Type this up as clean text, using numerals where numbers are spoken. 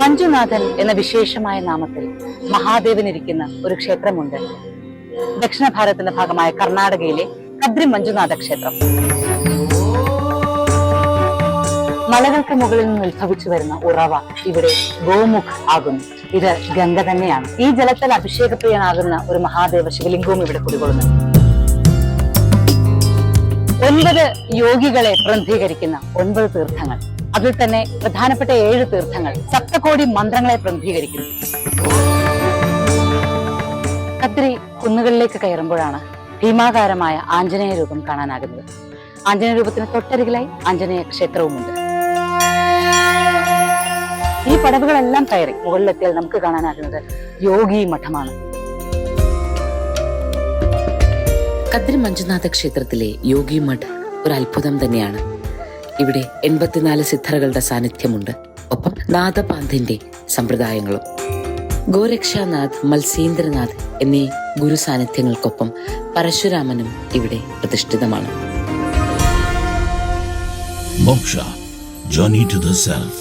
മഞ്ജുനാഥൻ എന്ന വിശേഷമായ നാമത്തിൽ മഹാദേവനിരിക്കുന്ന ഒരു ക്ഷേത്രമുണ്ട്. ദക്ഷിണ ഭാരതത്തിന്റെ ഭാഗമായ കർണാടകയിലെ കദ്രി മഞ്ജുനാഥ ക്ഷേത്രം. മലകൾക്ക് മുകളിൽ നിന്ന് ഉത്ഭവിച്ചു വരുന്ന ഉറവ ഇവിടെ ഗോമുഖ് ആകുന്നു. ഇത് ഗംഗ തന്നെയാണ്. ഈ ജലത്തിൽ അഭിഷേകപ്രിയനാകുന്ന ഒരു മഹാദേവ ശിവലിംഗവും ഇവിടെ കുടികൊള്ളുന്നു. 9 യോഗികളെ പ്രതിനിധീകരിക്കുന്ന 9 തീർത്ഥങ്ങൾ. അതിൽ തന്നെ പ്രധാനപ്പെട്ട 7 തീർത്ഥങ്ങൾ സപ്തകോടി മന്ത്രങ്ങളെ പ്രതിനിധീകരിക്കുന്നു. കദ്രി കുന്നുകളിലേക്ക് കയറുമ്പോഴാണ് ഭീമാകാരമായ ആഞ്ജനേയ രൂപം കാണാനാകുന്നത്. ആഞ്ജനേയ രൂപത്തിന് തൊട്ടരികിലായി ആഞ്ജനേയ ക്ഷേത്രവുമുണ്ട്. ഈ പടവുകളെല്ലാം കയറി മുകളിലെത്തിയാൽ നമുക്ക് കാണാനാകുന്നത് യോഗി മഠമാണ്. കദ്രി മഞ്ജുനാഥ ക്ഷേത്രത്തിലെ യോഗി മഠ് ഒരു അത്ഭുതം തന്നെയാണ്. ഇവിടെ 84 സിദ്ധറുകളുടെ സാന്നിധ്യമുണ്ട്. ഒപ്പം നാദപാന്തിന്റെ സമ്പ്രദായങ്ങളും. ഗോരക്ഷാനാഥ്, മത്സ്യേന്ദ്രനാഥ് എന്നീ ഗുരു സാന്നിധ്യങ്ങൾക്കൊപ്പം പരശുരാമനും ഇവിടെ പ്രതിഷ്ഠിതമാണ്. Moksha, Journey to the Self.